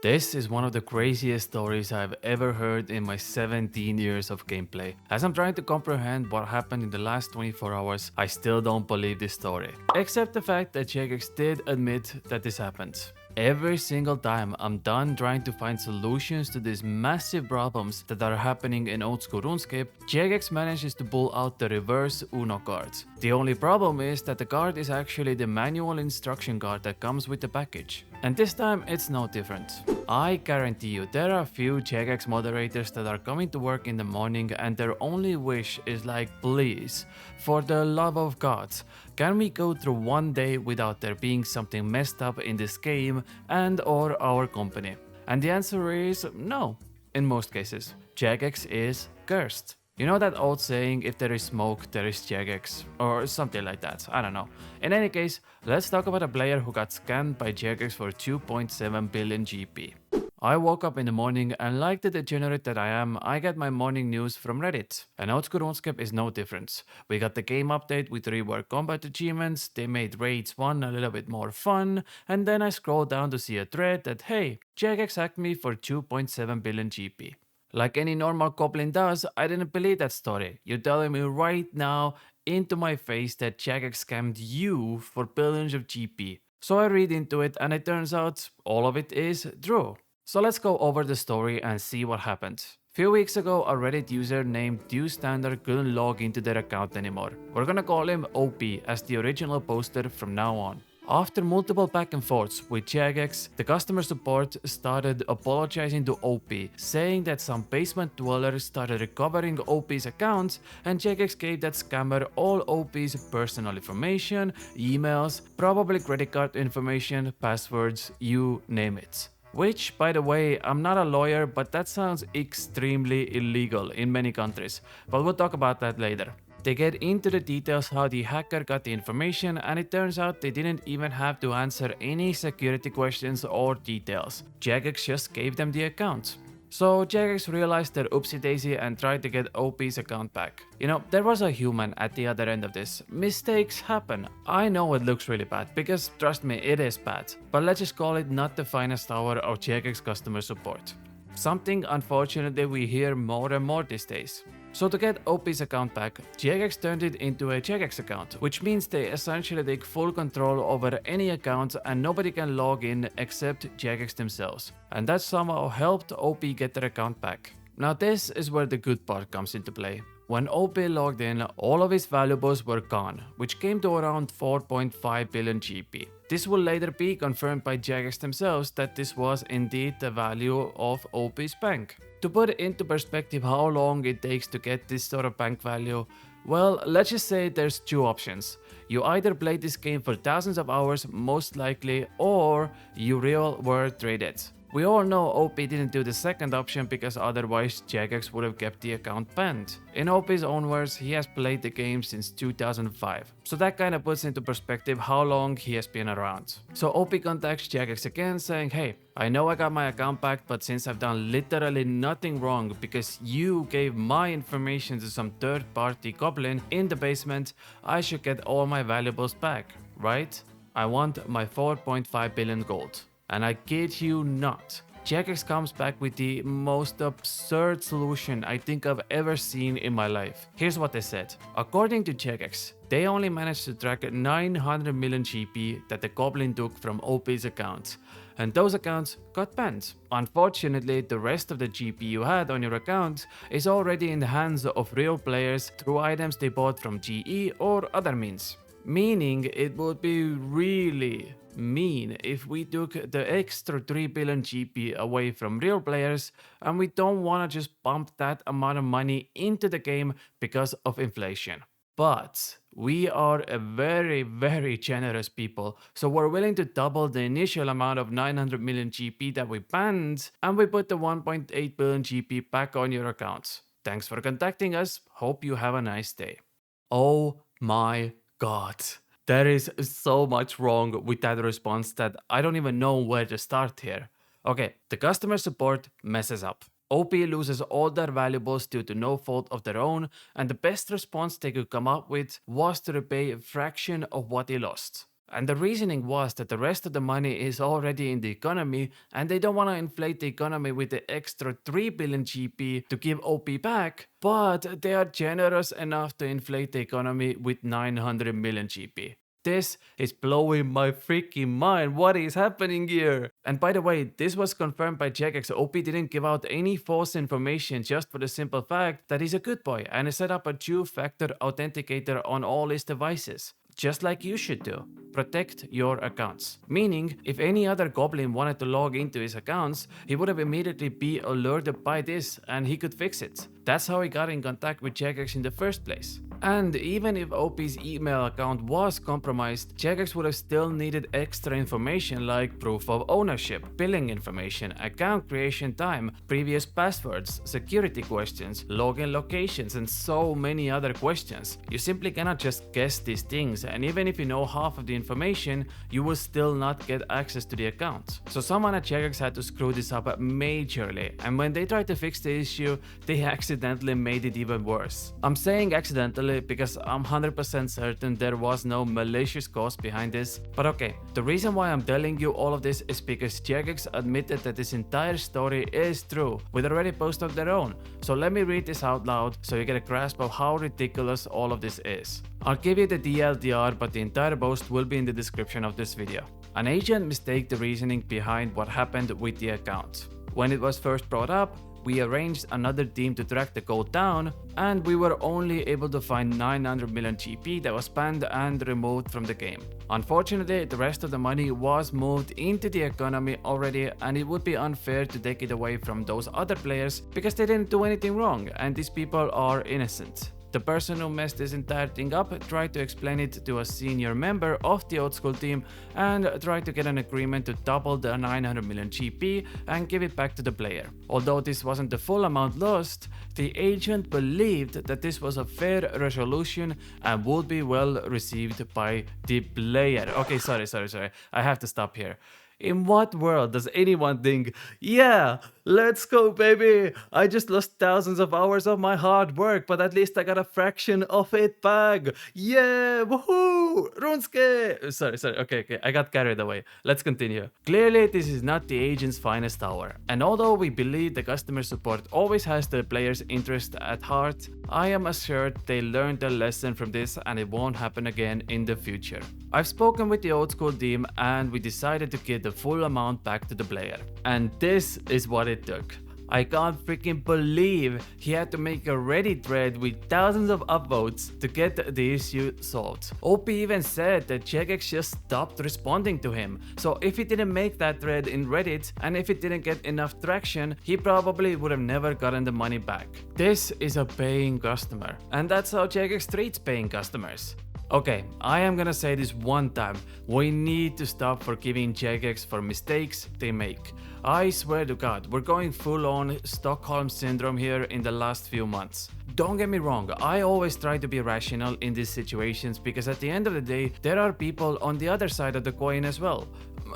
This is one of the craziest stories I've ever heard in my 17 years of gameplay. As I'm trying to comprehend what happened in the last 24 hours, I still don't believe this story. Except the fact that Jagex did admit that this happened. Every single time I'm done trying to find solutions to these massive problems that are happening in old school RuneScape, Jagex manages to pull out the reverse Uno card. The only problem is that the card is actually the manual instruction card that comes with the package. And this time it's no different. I guarantee you there are a few Jagex moderators that are coming to work in the morning and their only wish is like, please, for the love of God, can we go through one day without there being something messed up in this game and or our company? And the answer is no, in most cases. Jagex is cursed. You know that old saying, if there is smoke, there is Jagex, or something like that, I don't know. In any case, let's talk about a player who got scammed by Jagex for 2.7 billion GP. I woke up in the morning and like the degenerate that I am, I get my morning news from Reddit. And old school RuneScape is no different. We got the game update with reworked combat achievements, they made raids 1 a little bit more fun, and then I scroll down to see a thread that hey, Jagex hacked me for 2.7 billion GP. Like any normal goblin does, I didn't believe that story. You're telling me right now into my face that Jagex scammed you for billions of GP. So I read into it and it turns out all of it is true. So let's go over the story and see what happened. Few weeks ago, a Reddit user named DewStandard couldn't log into their account anymore. We're gonna call him OP as the original poster from now on. After multiple back and forths with Jagex, the customer support started apologizing to OP, saying that some basement dwellers started recovering OP's accounts and Jagex gave that scammer all OP's personal information, emails, probably credit card information, passwords, you name it. Which, by the way, I'm not a lawyer, but that sounds extremely illegal in many countries, but we'll talk about that later. They get into the details how the hacker got the information and it turns out they didn't even have to answer any security questions or details. Jagex just gave them the account. So Jagex realized their oopsie daisy and tried to get OP's account back. You know, there was a human at the other end of this. Mistakes happen. I know it looks really bad because trust me, it is bad. But let's just call it not the finest hour of Jagex customer support. Something unfortunately we hear more and more these days. So to get OP's account back, Jagex turned it into a Jagex account, which means they essentially take full control over any account and nobody can log in except Jagex themselves. And that somehow helped OP get their account back. Now this is where the good part comes into play. When OP logged in, all of his valuables were gone, which came to around 4.5 billion GP. This will later be confirmed by Jagex themselves that this was indeed the value of OP's bank. To put it into perspective how long it takes to get this sort of bank value, well, let's just say there's two options. You either play this game for thousands of hours, most likely, or you real world trade it. We all know OP didn't do the second option because otherwise Jagex would have kept the account banned. In OP's own words, he has played the game since 2005. So that kind of puts into perspective how long he has been around. So OP contacts Jagex again saying, hey, I know I got my account back, but since I've done literally nothing wrong because you gave my information to some third-party goblin in the basement, I should get all my valuables back, right? I want my 4.5 billion gold. And I kid you not, Jagex comes back with the most absurd solution I think I've ever seen in my life. Here's what they said. According to Jagex, they only managed to track 900 million GP that the goblin took from OP's account. And those accounts got banned. Unfortunately, the rest of the GP you had on your account is already in the hands of real players through items they bought from GE or other means. Meaning it would be really mean if we took the extra 3 billion GP away from real players and we don't want to just pump that amount of money into the game because of inflation. But we are a very generous people, so we're willing to double the initial amount of 900 million GP that we banned and we put the 1.8 billion GP back on your accounts. Thanks for contacting us, hope you have a nice day. Oh my God. There is so much wrong with that response that I don't even know where to start here. Okay, the customer support messes up. OP loses all their valuables due to no fault of their own, and the best response they could come up with was to repay a fraction of what he lost. And the reasoning was that the rest of the money is already in the economy and they don't want to inflate the economy with the extra 3 billion GP to give OP back, but they are generous enough to inflate the economy with 900 million GP. This is blowing my freaking mind. What is happening here? And by the way, this was confirmed by Jagex. OP didn't give out any false information just for the simple fact that he's a good boy and has set up a two-factor authenticator on all his devices. Just like you should do. Protect your accounts. Meaning, if any other goblin wanted to log into his accounts, he would have immediately be alerted by this and he could fix it. That's how he got in contact with Jagex in the first place. And even if OP's email account was compromised, Jagex would have still needed extra information like proof of ownership, billing information, account creation time, previous passwords, security questions, login locations, and so many other questions. You simply cannot just guess these things, and even if you know half of the information, you will still not get access to the account. So someone at Jagex had to screw this up majorly, and when they tried to fix the issue, they accidentally made it even worse. I'm saying accidentally because I'm 100% certain there was no malicious cause behind this. But okay, the reason why I'm telling you all of this is because Jagex admitted that this entire story is true with a Reddit post of their own. So let me read this out loud so you get a grasp of how ridiculous all of this is. I'll give you the DLDR, but the entire post will be in the description of this video. An agent mistaked the reasoning behind what happened with the account. When it was first brought up, we arranged another team to track the code down, and we were only able to find 900 million GP that was banned and removed from the game. Unfortunately, the rest of the money was moved into the economy already, and it would be unfair to take it away from those other players because they didn't do anything wrong and these people are innocent. The person who messed this entire thing up tried to explain it to a senior member of the old school team and tried to get an agreement to double the 900 million GP and give it back to the player. Although this wasn't the full amount lost, the agent believed that this was a fair resolution and would be well received by the player. Okay, sorry. I have to stop here. In what world does anyone think, yeah, let's go baby, I just lost thousands of hours of my hard work, but at least I got a fraction of it back, yeah, woohoo, Runske. Sorry, okay, I got carried away, let's continue. Clearly this is not the agent's finest hour, and although we believe the customer support always has the player's interest at heart, I am assured they learned their lesson from this and it won't happen again in the future. I've spoken with the old school team and we decided to give the full amount back to the player. And this is what it took. I can't freaking believe he had to make a Reddit thread with thousands of upvotes to get the issue solved. OP even said that Jagex just stopped responding to him. So if he didn't make that thread in Reddit and if it didn't get enough traction, he probably would have never gotten the money back. This is a paying customer, and that's how Jagex treats paying customers. Okay, I am gonna say this one time, we need to stop forgiving Jagex for mistakes they make. I swear to God, we're going full on Stockholm syndrome here in the last few months. Don't get me wrong, I always try to be rational in these situations because at the end of the day, there are people on the other side of the coin as well.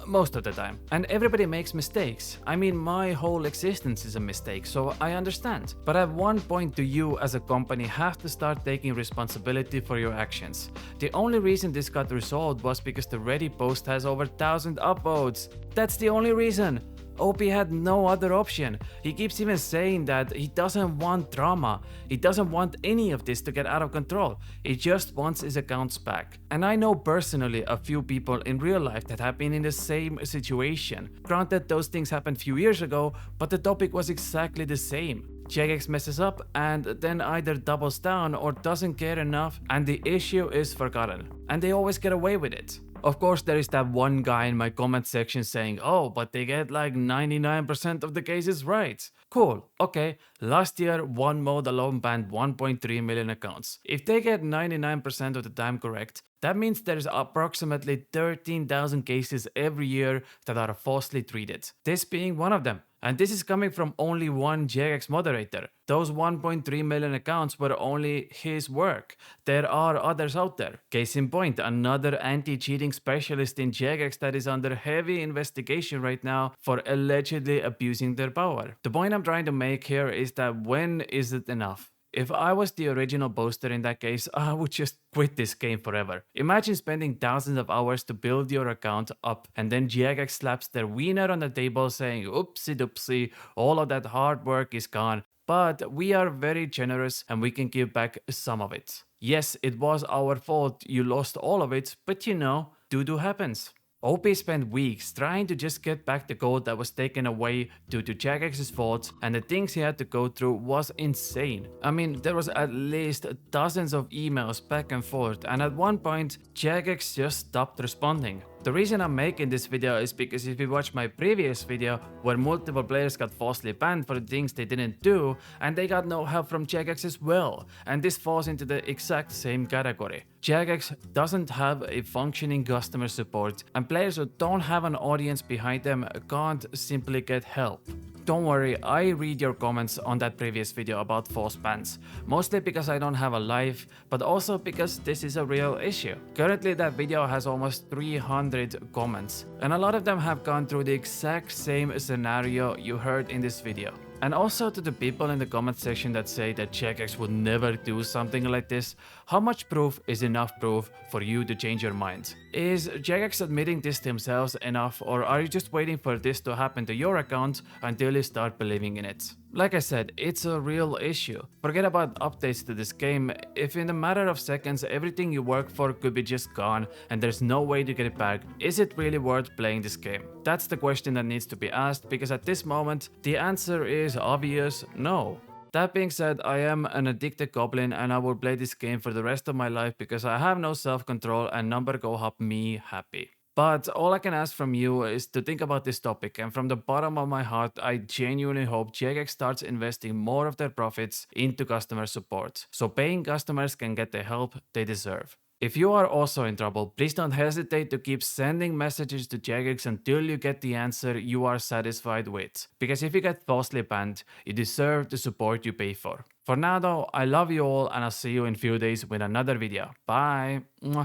Most of the time. And everybody makes mistakes. I mean, my whole existence is a mistake, so I understand. But at one point, do you as a company have to start taking responsibility for your actions? The only reason this got resolved was because the Reddit post has over 1,000 upvotes. That's the only reason. OP had no other option. He keeps even saying that he doesn't want drama. He doesn't want any of this to get out of control. He just wants his accounts back. And I know personally a few people in real life that have been in the same situation. Granted, those things happened a few years ago, but the topic was exactly the same. Jagex messes up and then either doubles down or doesn't care enough and the issue is forgotten. And they always get away with it. Of course, there is that one guy in my comment section saying, oh, but they get like 99% of the cases right. Cool, okay, last year one mode alone banned 1.3 million accounts. If they get 99% of the time correct, that means there's approximately 13,000 cases every year that are falsely treated. This being one of them. And this is coming from only one Jagex moderator. Those 1.3 million accounts were only his work. There are others out there. Case in point, another anti-cheating specialist in Jagex that is under heavy investigation right now for allegedly abusing their power. The point I'm trying to make here is that when is it enough? If I was the original poster in that case, I would just quit this game forever. Imagine spending thousands of hours to build your account up and then Jagex slaps their wiener on the table saying, oopsie doopsie, all of that hard work is gone. But we are very generous and we can give back some of it. Yes, it was our fault, you lost all of it, but you know, doo-doo happens. OP spent weeks trying to just get back the gold that was taken away due to Jagex's fault, and the things he had to go through was insane. I mean, there was at least dozens of emails back and forth, and at one point, Jagex just stopped responding. The reason I'm making this video is because if you watch my previous video where multiple players got falsely banned for the things they didn't do and they got no help from Jagex as well, and this falls into the exact same category. Jagex doesn't have a functioning customer support and players who don't have an audience behind them can't simply get help. Don't worry, I read your comments on that previous video about false bans, mostly because I don't have a life, but also because this is a real issue. Currently that video has almost 300 comments, and a lot of them have gone through the exact same scenario you heard in this video. And also to the people in the comment section that say that Jagex would never do something like this, how much proof is enough proof for you to change your mind? Is Jagex admitting this to themselves enough, or are you just waiting for this to happen to your account until you start believing in it? Like I said, it's a real issue. Forget about updates to this game. If in a matter of seconds everything you work for could be just gone and there's no way to get it back, is it really worth playing this game? That's the question that needs to be asked, because at this moment the answer is obvious no. That being said, I am an addicted goblin and I will play this game for the rest of my life because I have no self-control and number go help me happy. But all I can ask from you is to think about this topic, and from the bottom of my heart, I genuinely hope Jagex starts investing more of their profits into customer support, so paying customers can get the help they deserve. If you are also in trouble, please don't hesitate to keep sending messages to Jagex until you get the answer you are satisfied with, because if you get falsely banned, you deserve the support you pay for. For now though, I love you all and I'll see you in a few days with another video. Bye! Mwah.